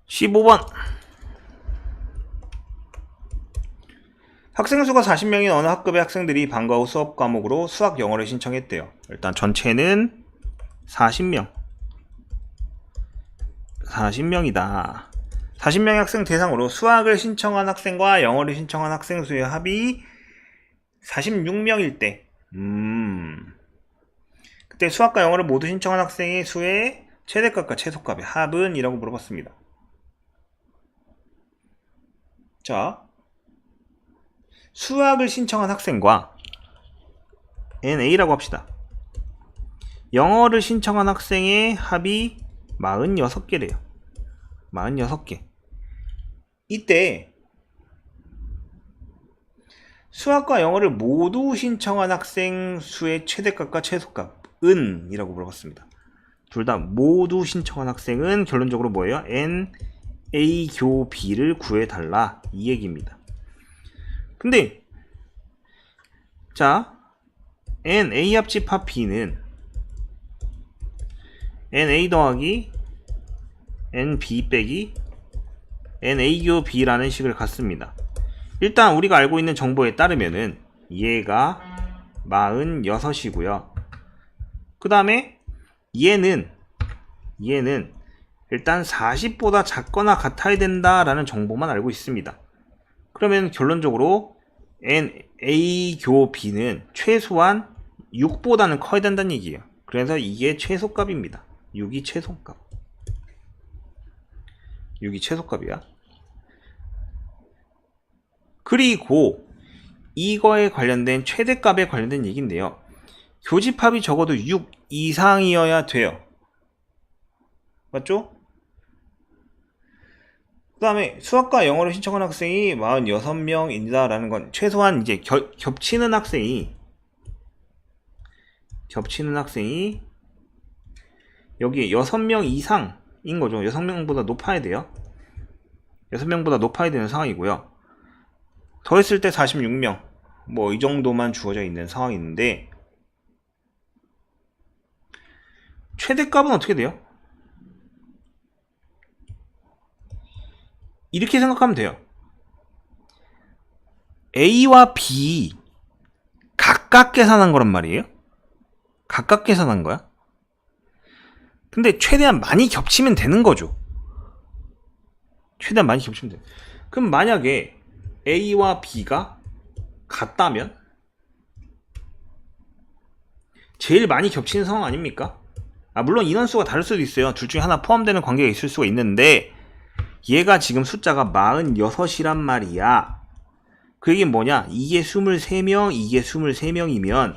15번. 학생 수가 40명인 어느 학급의 학생들이 방과 후 수업 과목으로 수학 영어를 신청했대요. 일단 전체는 40명. 40명이다. 40명의 학생 대상으로 수학을 신청한 학생과 영어를 신청한 학생 수의 합이 46명일 때, 그때 수학과 영어를 모두 신청한 학생의 수의 최대값과 최소값의 합은? 이라고 물어봤습니다. 자, 수학을 신청한 학생과 NA라고 합시다. 영어를 신청한 학생의 합이 46개래요. 46개. 이때 수학과 영어를 모두 신청한 학생 수의 최대값과 최소값은? 이라고 물어봤습니다. 둘 다 모두 신청한 학생은 결론적으로 뭐예요? NA 교 B를 구해달라, 이 얘기입니다. 근데 자, NA 합집합 B는 NA 더하기 NB 빼기 NA교 B라는 식을 갖습니다. 일단 우리가 알고 있는 정보에 따르면은 얘가 46이고요. 그 다음에 얘는 일단 40보다 작거나 같아야 된다라는 정보만 알고 있습니다. 그러면 결론적으로 NA교 B는 최소한 6보다는 커야 된다는 얘기예요. 그래서 이게 최소값입니다. 6이 최소값. 6이 최소값이야. 그리고 이거에 관련된 최대값에 관련된 얘기인데요. 교집합이 적어도 6 이상이어야 돼요. 맞죠? 그 다음에 수학과 영어를 신청한 학생이 46명입니다 라는 건 최소한 이제 겹치는 학생이 여기에 6명 이상인 거죠. 6명보다 높아야 돼요. 6명보다 높아야 되는 상황이고요. 더했을 때 46명, 뭐 이 정도만 주어져 있는 상황인데, 최대값은 어떻게 돼요? 이렇게 생각하면 돼요. A와 B 각각 계산한 거란 말이에요. 각각 계산한 거야. 근데 최대한 많이 겹치면 되는 거죠. 최대한 많이 겹치면 돼. 그럼 만약에 A와 B가 같다면 제일 많이 겹치는 상황 아닙니까? 물론 인원수가 다를 수도 있어요. 둘 중에 하나 포함되는 관계가 있을 수가 있는데 얘가 지금 숫자가 46이란 말이야. 그 얘기는 뭐냐? 이게 23명, 이게 23명이면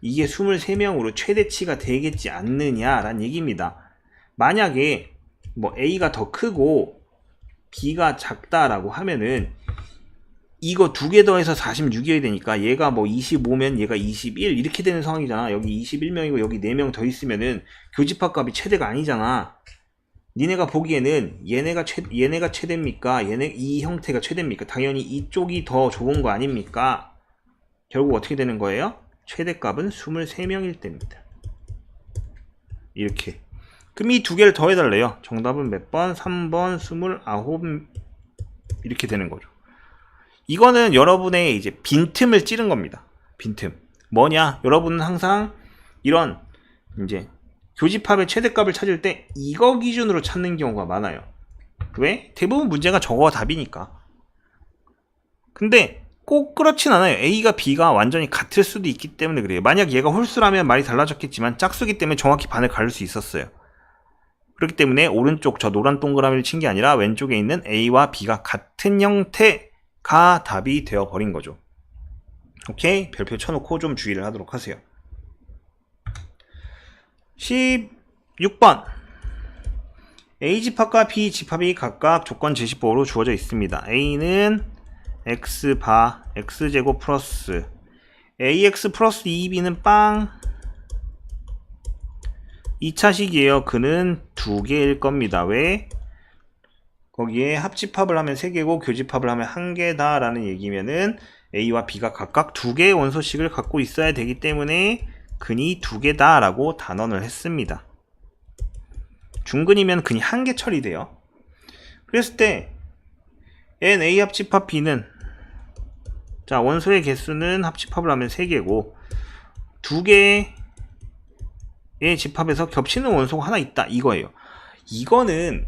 이게 23명으로 최대치가 되겠지 않느냐라는 얘기입니다. 만약에 뭐 A가 더 크고 B가 작다라고 하면은 이거 두 개 더해서 46이어야 되니까 얘가 뭐 25면 얘가 21 이렇게 되는 상황이잖아. 여기 21명이고 여기 4명 더 있으면은 교집합 값이 최대가 아니잖아. 니네가 보기에는 얘네가 최대입니까? 이 형태가 최대입니까? 당연히 이쪽이 더 좋은 거 아닙니까? 결국 어떻게 되는 거예요? 최대값은 23명일 때입니다. 이렇게. 그럼 이 두 개를 더해달래요. 정답은 몇 번? 3번 29 이렇게 되는 거죠. 이거는 여러분의 이제 빈틈을 찌른 겁니다. 빈틈. 뭐냐? 여러분은 항상 이런 이제 교집합의 최대값을 찾을 때 이거 기준으로 찾는 경우가 많아요. 왜? 대부분 문제가 저거가 답이니까. 근데 꼭 그렇진 않아요. A가 B가 완전히 같을 수도 있기 때문에 그래요. 만약 얘가 홀수라면 말이 달라졌겠지만 짝수기 때문에 정확히 반을 가를 수 있었어요. 그렇기 때문에 오른쪽 저 노란 동그라미를 친 게 아니라 왼쪽에 있는 A와 B가 같은 형태가 답이 되어버린 거죠. 오케이? 별표 쳐놓고 좀 주의를 하도록 하세요. 16번. A집합과 B집합이 각각 조건 제시법으로 주어져 있습니다. A는 X바 X제곱 플러스 AX 플러스 2B는 빵 2차식이에요. 그는 2개일 겁니다. 왜? 거기에 합집합을 하면 3개고 교집합을 하면 1개다 라는 얘기면은 A와 B가 각각 2개의 원소식을 갖고 있어야 되기 때문에 근이 2개다 라고 단언을 했습니다. 중근이면 근이 1개 처리돼요. 그랬을 때 NA 합집합 B는, 자, 원소의 개수는 합집합을 하면 3개고 2개의 집합에서 겹치는 원소가 하나 있다 이거예요. 이거는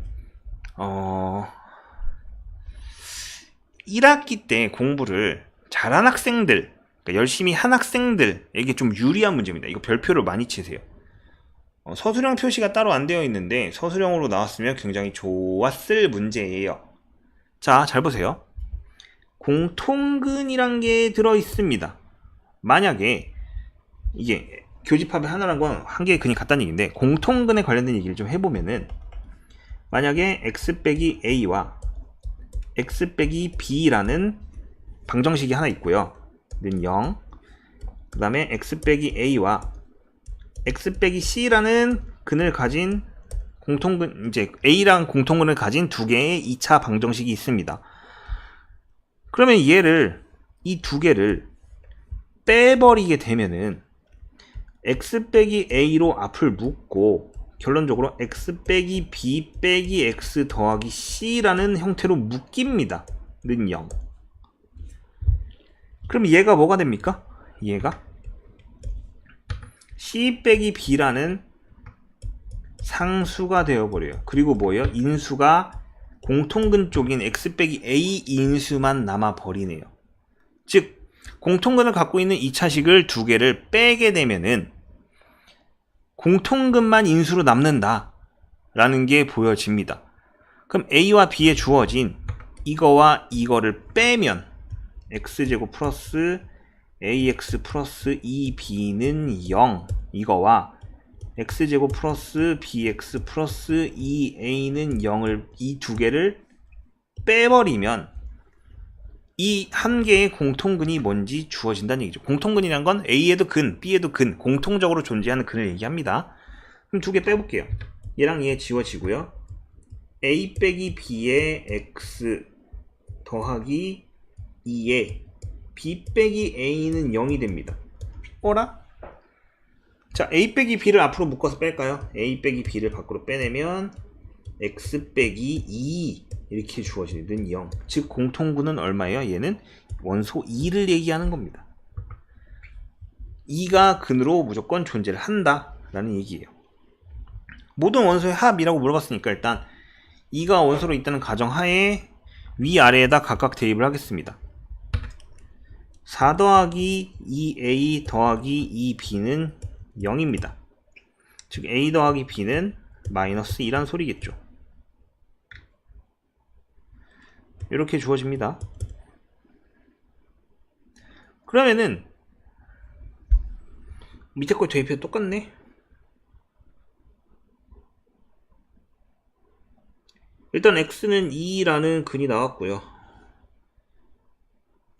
1학기 때 공부를 잘한 학생들, 그러니까 열심히 한 학생들에게 좀 유리한 문제입니다. 이거 별표를 많이 치세요. 서술형 표시가 따로 안 되어 있는데 서술형으로 나왔으면 굉장히 좋았을 문제예요. 자, 잘 보세요. 공통근이란 게 들어 있습니다. 만약에 이게 교집합의 하나란 건 한 개의 근이 같다는 얘기인데, 공통근에 관련된 얘기를 좀 해보면은, 만약에 x 빼기 a와 x 빼기 b라는 방정식이 하나 있고요. 는 0. 그 다음에 x 빼기 a와 x 빼기 c라는 근을 가진 공통근, 이제 a랑 공통근을 가진 두 개의 2차 방정식이 있습니다. 그러면 이 두 개를 빼버리게 되면은 x 빼기 a로 앞을 묶고 결론적으로 x 빼기 b 빼기 x 더하기 c라는 형태로 묶입니다. 는 0. 그럼 얘가 뭐가 됩니까? 얘가 c 빼기 b라는 상수가 되어버려요. 그리고 뭐예요? 인수가 공통근 쪽인 x 빼기 a 인수만 남아버리네요. 즉 공통근을 갖고 있는 2차식을 두 개를 빼게 되면은 공통근만 인수로 남는다 라는 게 보여집니다. 그럼 a와 b에 주어진 이거와 이거를 빼면 x제곱 플러스 ax 플러스 2b는 0, 이거와 x제곱 플러스 bx 플러스 2a는 0을, 이 두 개를 빼버리면 이 한 개의 공통근이 뭔지 주어진다는 얘기죠. 공통근이란 건 a에도 근, b에도 근, 공통적으로 존재하는 근을 얘기합니다. 그럼 두 개 빼볼게요. 얘랑 얘 지워지고요. a 빼기 b의 x 더하기 2에 b 빼기 a는 0이 됩니다. 어라? 자, a 빼기 b를 앞으로 묶어서 뺄까요? a 빼기 b를 밖으로 빼내면 x 빼기 2 이렇게 주어지는 0. 즉 공통근은 얼마예요? 얘는 원소 2를 얘기하는 겁니다. 2가 근으로 무조건 존재를 한다 라는 얘기예요. 모든 원소의 합이라고 물어봤으니까 일단 2가 원소로 있다는 가정하에 위아래에다 각각 대입을 하겠습니다. 4 더하기 2a 더하기 2b는 0입니다. 즉 a 더하기 b는 마이너스 2란 소리겠죠. 이렇게 주어집니다. 그러면은 밑에 거 대입해도 똑같네. 일단 x는 2라는 근이 나왔고요.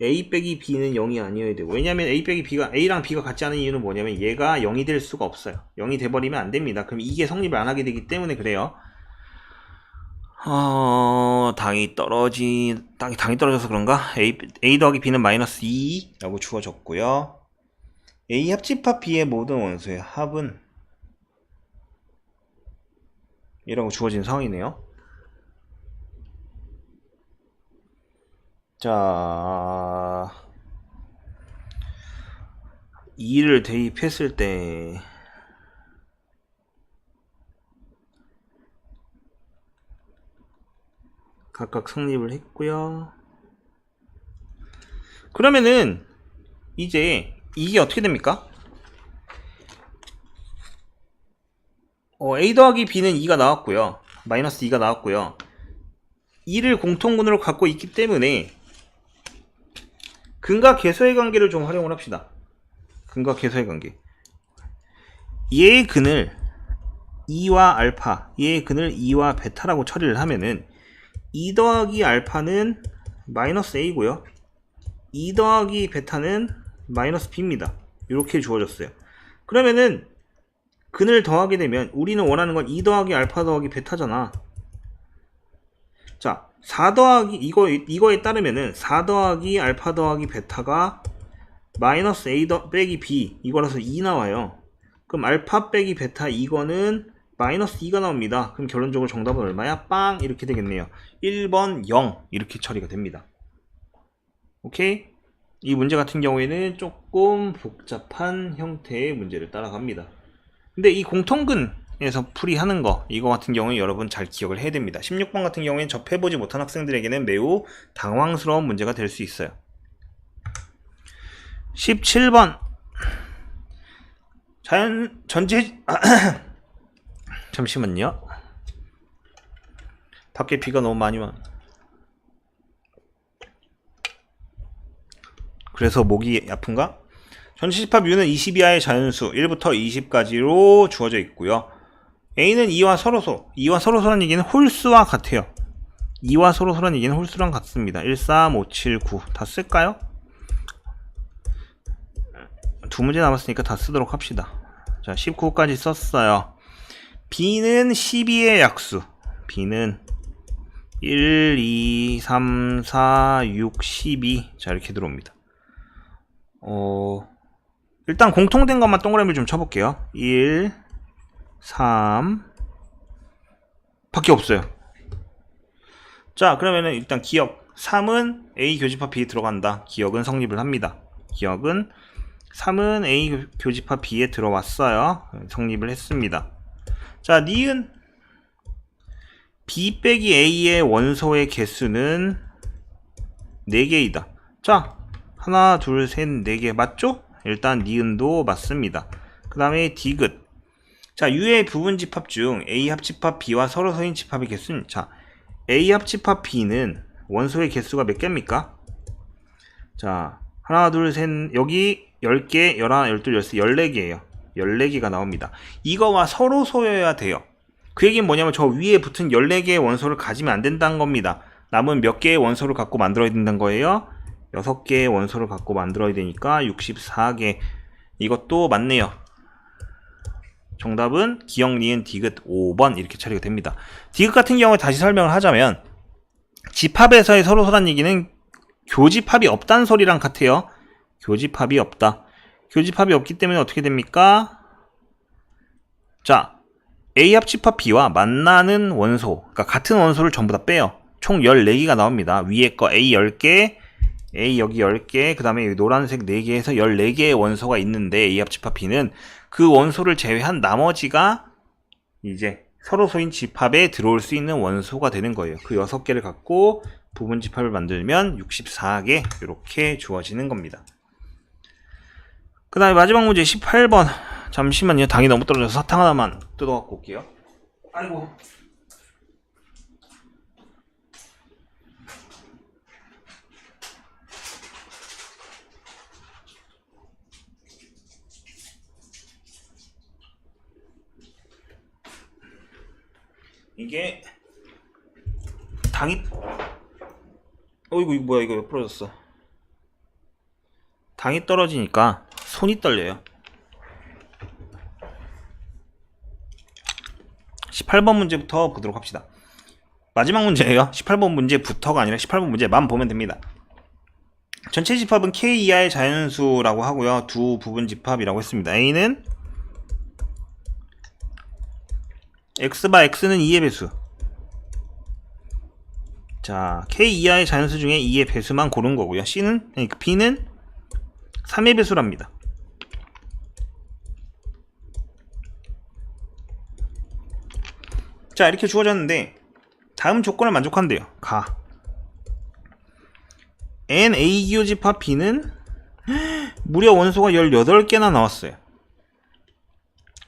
a 빼기 b는 0이 아니어야 되고, 왜냐면 a 빼기 b가 a랑 b가 같지 않은 이유는 뭐냐면 얘가 0이 될 수가 없어요. 0이 돼버리면 안 됩니다. 그럼 이게 성립을 안 하게 되기 때문에 그래요. 당이 떨어져서 그런가? a 더하기 b는 마이너스 2라고 주어졌고요. a 합집합 b의 모든 원소의 합은 이라고 주어진 상황이네요. 자, 2를 대입했을 때 각각 성립을 했고요. 그러면은 이제 이게 어떻게 됩니까? a 더하기 b는 2가 나왔고요. 마이너스 2가 나왔고요. 2를 공통근으로 갖고 있기 때문에 근과 계수의 관계를 좀 활용을 합시다. 근과 계수의 관계. 얘의 근을 2와 알파, 얘의 근을 2와 베타라고 처리를 하면은 2 더하기 알파는 마이너스 a고요. 2 더하기 베타는 마이너스 b입니다. 이렇게 주어졌어요. 그러면은 근을 더하게 되면 우리는 원하는 건 2 더하기 알파 더하기 베타잖아. 자, 4 더하기 이거에 따르면은 4 더하기 알파 더하기 베타가 마이너스 a 빼기 b 이거라서 2 나와요. 그럼 알파 빼기 베타 이거는 마이너스 2가 나옵니다. 그럼 결론적으로 정답은 얼마야? 빵! 이렇게 되겠네요. 1번 0 이렇게 처리가 됩니다. 오케이? 이 문제 같은 경우에는 조금 복잡한 형태의 문제를 따라갑니다. 근데 이 공통근에서 풀이하는 거 이거 같은 경우는 여러분 잘 기억을 해야 됩니다. 16번 같은 경우에는 접해보지 못한 학생들에게는 매우 당황스러운 문제가 될 수 있어요. 17번 자연 전체 잠시만요. 밖에 비가 너무 많이 와. 그래서 목이 아픈가? 전체 집합 U는 20 이하의 자연수 1부터 20까지로 주어져 있고요. A는 2와 서로소. 2와 서로소란 얘기는 홀수와 같아요. 2와 서로소란 얘기는 홀수랑 같습니다. 1, 3, 5, 7, 9 다 쓸까요? 두 문제 남았으니까 다 쓰도록 합시다. 자, 19까지 썼어요. B는 12의 약수. B는 1, 2, 3, 4, 6, 12. 자, 이렇게 들어옵니다. 일단 공통된 것만 동그라미를 좀 쳐볼게요. 1, 3 밖에 없어요. 자, 그러면은 일단 기억 3은 A 교집합 B에 들어간다. 기억은 성립을 합니다. 기억은 3은 A 교집합 B에 들어왔어요. 성립을 했습니다. 자, 니은 B 빼기 A의 원소의 개수는 4개이다. 자, 하나, 둘, 셋, 4개 맞죠? 일단 니은도 맞습니다. 그 다음에 디귿. 자, U의 부분 집합 중 A 합집합 B와 서로서인 집합의 개수는, 자, A 합집합 B는 원소의 개수가 몇 개입니까? 자, 하나, 둘, 셋, 여기 10개, 11, 12, 13, 14개예요. 14개가 나옵니다. 이거와 서로소여야 돼요. 그 얘기는 뭐냐면 저 위에 붙은 14개의 원소를 가지면 안 된다는 겁니다. 남은 몇 개의 원소를 갖고 만들어야 된다는 거예요? 6개의 원소를 갖고 만들어야 되니까 64개. 이것도 맞네요. 정답은 기억, 니은, 디귿 5번 이렇게 처리가 됩니다. 디귿 같은 경우에 다시 설명을 하자면 집합에서의 서로소란 얘기는 교집합이 없다는 소리랑 같아요. 교집합이 없다. 교집합이 없기 때문에 어떻게 됩니까? 자, A 합집합 B와 만나는 원소, 그러니까 같은 원소를 전부 다 빼요. 총 14개가 나옵니다. 위에 거 A 10개, A 여기 10개, 그 다음에 노란색 4개에서 14개의 원소가 있는데 A 합집합 B는 그 원소를 제외한 나머지가 이제 서로소인 집합에 들어올 수 있는 원소가 되는 거예요. 그 6개를 갖고 부분 집합을 만들면 64개 이렇게 주어지는 겁니다. 그 다음에 마지막 문제 18번. 잠시만요. 당이 너무 떨어져서 사탕 하나만 뜯어갖고 올게요. 아이고. 이게 당이 어이구 이거 뭐야, 이거 왜 부러졌어. 당이 떨어지니까 손이 떨려요. 18번 문제부터 보도록 합시다. 마지막 문제예요. 18번 문제부터가 아니라 18번 문제만 보면 됩니다. 전체 집합은 K 이하의 자연수라고 하고요. 두 부분 집합이라고 했습니다. A는 X바 X는 2의 배수. 자, K 이하의 자연수 중에 2의 배수만 고른 거고요. C는, 그러니까 B는 3의 배수랍니다. 자, 이렇게 주어졌는데 다음 조건을 만족한대요. 가. N A 교집합 B는 무려 원소가 18개나 나왔어요.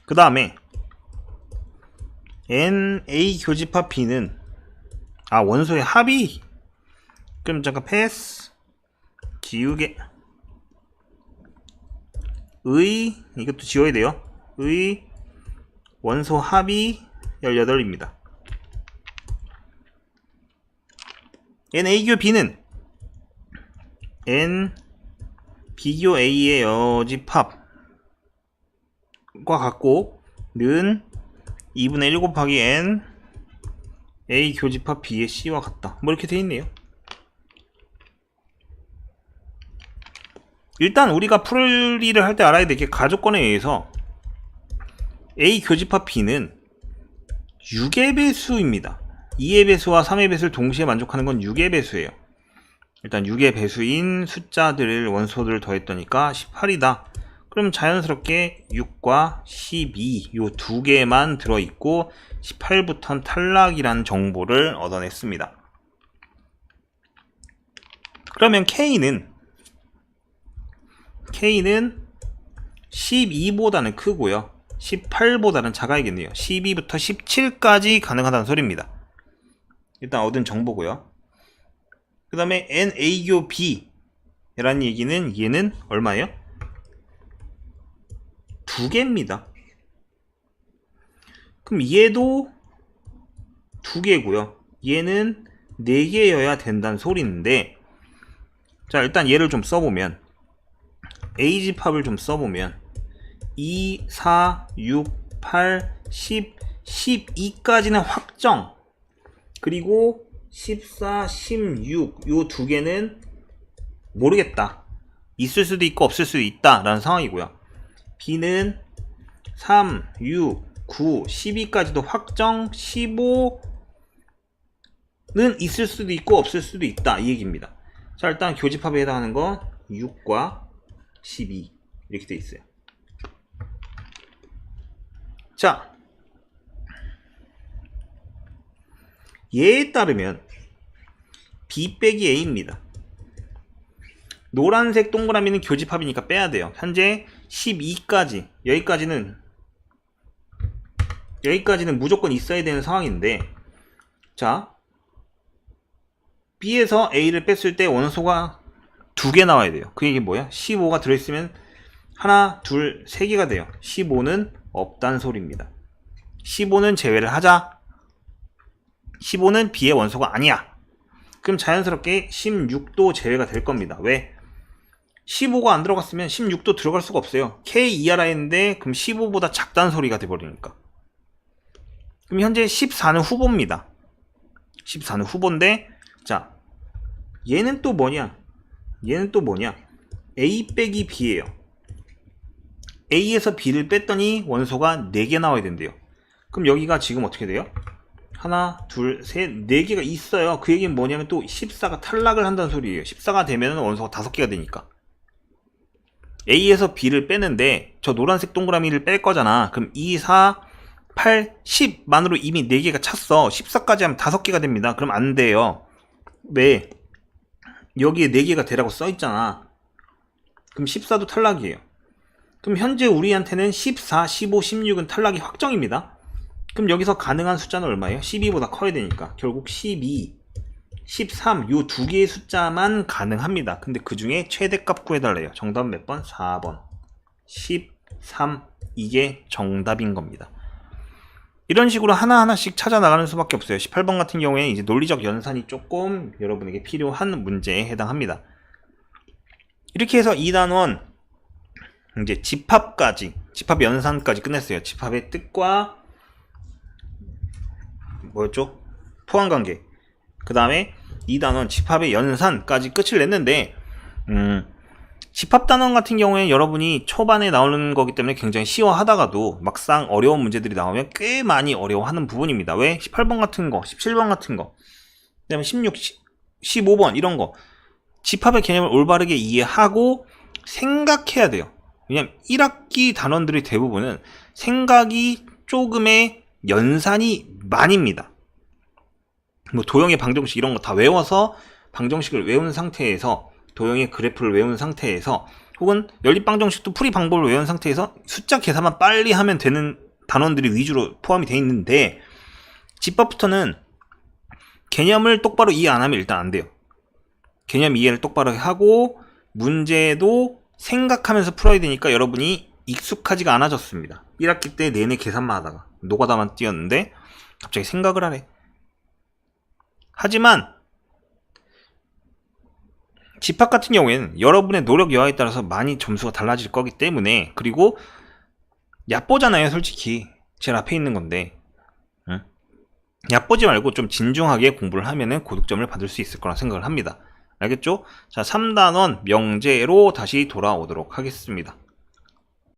그 다음에 N A 교집합 B는 원소의 합이, 그럼 잠깐 패스 지우개 이것도 지워야 돼요. 원소 합이 18입니다. N A교 B는 N B교 A의 여집합과 같고 는 2분의 1 곱하기 N A 교집합 B의 C와 같다. 뭐 이렇게 돼 있네요. 일단 우리가 풀이를 할 때 알아야 될 게 가조건에 의해서 A 교집합 B는 6의 배수입니다. 2의 배수와 3의 배수를 동시에 만족하는 건 6의 배수예요. 일단 6의 배수인 숫자들을 원소들을 더했더니까 18이다. 그럼 자연스럽게 6과 12 요 두 개만 들어있고 18부터는 탈락이란 정보를 얻어냈습니다. 그러면 K는 12보다는 크고요. 18보다는 작아야겠네요. 12부터 17까지 가능하다는 소리입니다. 일단 얻은 정보고요. 그 다음에 NA교 B 라는 얘기는 얘는 얼마예요? 2개입니다. 그럼 얘도 2개고요. 얘는 4개여야 된다는 소리인데, 자 일단 얘를 좀 써보면 A집합을 좀 써보면 2, 4, 6, 8, 10, 12까지는 확정, 그리고 14, 16 요 두 개는 모르겠다. 있을 수도 있고 없을 수도 있다 라는 상황이고요. B는 3, 6, 9, 12까지도 확정, 15는 있을 수도 있고 없을 수도 있다 이 얘기입니다. 자 일단 교집합에 해당하는 건 6과 12 이렇게 돼 있어요. 자 얘에 따르면 B 빼기 A입니다. 노란색 동그라미는 교집합이니까 빼야 돼요. 현재 12까지 여기까지는 무조건 있어야 되는 상황인데, 자 B에서 A를 뺐을 때 원소가 2개 나와야 돼요. 그 얘기 뭐야? 15가 들어있으면 하나, 둘, 3개가 돼요. 15는 없단 소리입니다. 15는 제외를 하자. 15는 B의 원소가 아니야. 그럼 자연스럽게 16도 제외가 될 겁니다. 왜? 15가 안 들어갔으면 16도 들어갈 수가 없어요. K 이하라 했는데 그럼 15보다 작다는 소리가 돼버리니까. 그럼 현재 14는 후보입니다. 14는 후보인데, 자 얘는 또 뭐냐? A 빼기 B예요. A에서 B를 뺐더니 원소가 4개 나와야 된대요. 그럼 여기가 지금 어떻게 돼요? 하나, 둘, 셋, 4개가 있어요. 그 얘기는 뭐냐면 또 14가 탈락을 한다는 소리예요. 14가 되면 원소가 5개가 되니까. A에서 B를 빼는데 저 노란색 동그라미를 뺄 거잖아. 그럼 2, 4, 8, 10만으로 이미 4개가 찼어. 14까지 하면 5개가 됩니다. 그럼 안 돼요. 왜? 여기에 4개가 되라고 써있잖아. 그럼 14도 탈락이에요. 그럼 현재 우리한테는 14, 15, 16은 탈락이 확정입니다. 그럼 여기서 가능한 숫자는 얼마예요? 12보다 커야 되니까 결국 12, 13 요 두 개의 숫자만 가능합니다. 근데 그 중에 최대값 구해달래요. 정답은 몇 번? 4번 13 이게 정답인 겁니다. 이런 식으로 하나하나씩 찾아 나가는 수밖에 없어요. 18번 같은 경우에는 이제 논리적 연산이 조금 여러분에게 필요한 문제에 해당합니다. 이렇게 해서 2단원 이제 집합 연산까지 끝냈어요. 집합의 뜻과 뭐였죠? 포함관계. 그 다음에 2단원 집합의 연산까지 끝을 냈는데, 집합단원 같은 경우에 여러분이 초반에 나오는 거기 때문에 굉장히 쉬워하다가도 막상 어려운 문제들이 나오면 꽤 많이 어려워하는 부분입니다. 왜? 18번 같은 거, 17번 같은 거, 그 다음에 16, 15번 이런 거 집합의 개념을 올바르게 이해하고 생각해야 돼요. 왜냐면 1학기 단원들의 대부분은 생각이 조금의 연산이 많이입니다. 뭐 도형의 방정식 이런 거 다 외워서 방정식을 외운 상태에서, 도형의 그래프를 외운 상태에서, 혹은 연립 방정식도 풀이 방법을 외운 상태에서 숫자 계산만 빨리 하면 되는 단원들이 위주로 포함이 되어 있는데, 집합부터는 개념을 똑바로 이해 안 하면 일단 안 돼요. 개념 이해를 똑바로 하고 문제도 생각하면서 풀어야 되니까 여러분이 익숙하지가 않아졌습니다. 1학기 때 내내 계산만 하다가 노가다만 뛰었는데 갑자기 생각을 하래. 하지만 집합 같은 경우에는 여러분의 노력 여하에 따라서 많이 점수가 달라질 거기 때문에, 그리고 얕보잖아요. 솔직히 제일 앞에 있는 건데, 응? 얕보지 말고 좀 진중하게 공부를 하면은 고득점을 받을 수 있을 거라 생각을 합니다. 알겠죠? 자, 3단원 명제로 다시 돌아오도록 하겠습니다.